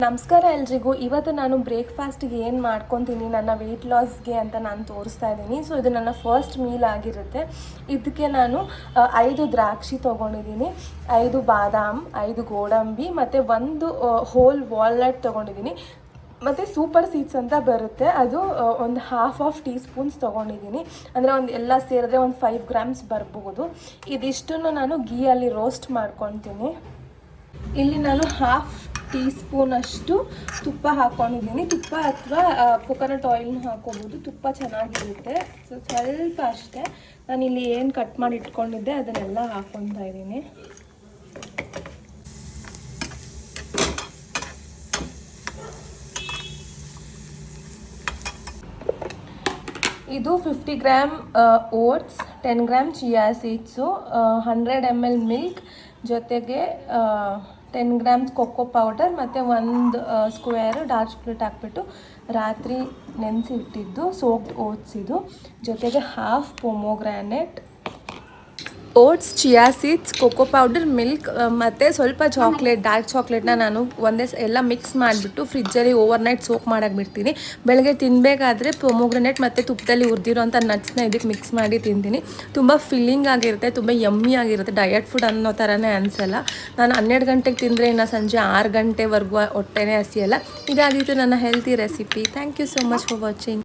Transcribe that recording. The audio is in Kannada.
ನಮಸ್ಕಾರ ಎಲ್ರಿಗೂ. ಇವತ್ತು ನಾನು ಬ್ರೇಕ್ಫಾಸ್ಟ್ಗೆ ಏನು ಮಾಡ್ಕೊತೀನಿ ನನ್ನ ವೆಯ್ಟ್ ಲಾಸ್ಗೆ ಅಂತ ನಾನು ತೋರಿಸ್ತಾ ಇದ್ದೀನಿ. ಸೊ ಇದು ನನ್ನ ಫಸ್ಟ್ ಮೀಲ್ ಆಗಿರುತ್ತೆ. ಇದಕ್ಕೆ ನಾನು 5 ದ್ರಾಕ್ಷಿ ತೊಗೊಂಡಿದ್ದೀನಿ, 5 ಬಾದಾಮ್, 5 ಗೋಡಂಬಿ ಮತ್ತು 1 ಹೋಲ್ ವಾಲ್ನಟ್ ತೊಗೊಂಡಿದ್ದೀನಿ. ಮತ್ತು ಸೂಪರ್ ಸೀಡ್ಸ್ ಅಂತ ಬರುತ್ತೆ, ಅದು ಒಂದು ಹಾಫ್ ಟೀ ಸ್ಪೂನ್ಸ್ ತೊಗೊಂಡಿದ್ದೀನಿ. ಅಂದರೆ ಒಂದು ಎಲ್ಲ ಸೇರಿದ್ರೆ ಒಂದು 5 ಗ್ರಾಮ್ಸ್ ಬರ್ಬೋದು. ಇದಿಷ್ಟನ್ನು ನಾನು ಗೀಯಲ್ಲಿ ರೋಸ್ಟ್ ಮಾಡ್ಕೊತೀನಿ. ಇಲ್ಲಿ ನಾನು ಹಾಫ್ ಟೀ ಸ್ಪೂನ್ ಅಷ್ಟು ತುಪ್ಪ ಹಾಕ್ಕೊಂಡಿದ್ದೀನಿ. ತುಪ್ಪ ಅಥವಾ ಕೊಕೊನಟ್ ಆಯಿಲ್ನ ಹಾಕೋಬೋದು, ತುಪ್ಪ ಚೆನ್ನಾಗಿರುತ್ತೆ. ಸೊ ಸ್ವಲ್ಪ ಅಷ್ಟೇ. ನಾನಿಲ್ಲಿ ಏನು ಕಟ್ ಮಾಡಿ ಇಟ್ಕೊಂಡಿದ್ದೆ ಅದನ್ನೆಲ್ಲ ಹಾಕ್ಕೊತಾ ಇದ್ದೀನಿ. ಇದು 50 gram oats, 10 gram chia seeds, 100 ml milk, ಜೊತೆಗೆ 10 ಗ್ರಾಮ್ಸ್ ಕೊಕ್ಕೋ ಪೌಡರ್ ಮತ್ತು 1 ಸ್ಕ್ವೇರ್ ಡಾರ್ಕ್ ಚಾಕ್ಲೇಟ್ ಹಾಕ್ಬಿಟ್ಟು ರಾತ್ರಿ ನೆನೆಸಿ ಇಟ್ಟಿದ್ದು ಸೋಕ್ಡ್ ಓಟ್ಸ್ ಇದು, ಜೊತೆಗೆ half pomegranate, oats, chia seeds, cocoa powder, milk ಮತ್ತು ಸ್ವಲ್ಪ ಚಾಕ್ಲೇಟ್, ಡಾರ್ಕ್ ಚಾಕ್ಲೇಟ್ನ ನಾನು ಒಂದೇ ಎಲ್ಲ ಮಿಕ್ಸ್ ಮಾಡಿಬಿಟ್ಟು ಫ್ರಿಜ್ಜಲ್ಲಿ ಓವರ್ನೈಟ್ ಸೋಕ್ ಮಾಡೋಕೆ ಬಿಡ್ತೀನಿ. ಬೆಳಗ್ಗೆ ತಿನ್ನಬೇಕಾದ್ರೆ ಪೊಮೊಗ್ರಾನೆಟ್ ಮತ್ತು ತುಪ್ಪದಲ್ಲಿ ಹುರಿದಿರೋಂಥ ನಟ್ಸ್ನ ಇದಕ್ಕೆ ಮಿಕ್ಸ್ ಮಾಡಿ ತಿಂತೀನಿ. ತುಂಬ ಫಿಲ್ಲಿಂಗ್ ಆಗಿರುತ್ತೆ, ತುಂಬ ಯಮ್ಮಿ ಆಗಿರುತ್ತೆ. ಡಯಟ್ ಫುಡ್ ಅನ್ನೋ ಥರನೇ ಅನಿಸಲ್ಲ. ನಾನು 12 ಗಂಟೆಗೆ ತಿಂದರೆ ಇನ್ನು ಸಂಜೆ 6 ಗಂಟೆವರೆಗೂ ಹೊಟ್ಟೆನೇ ಹಸಿಯಲ್ಲ. ಇದಾಗಿತ್ತು ನನ್ನ healthy recipe. Thank you so much for watching.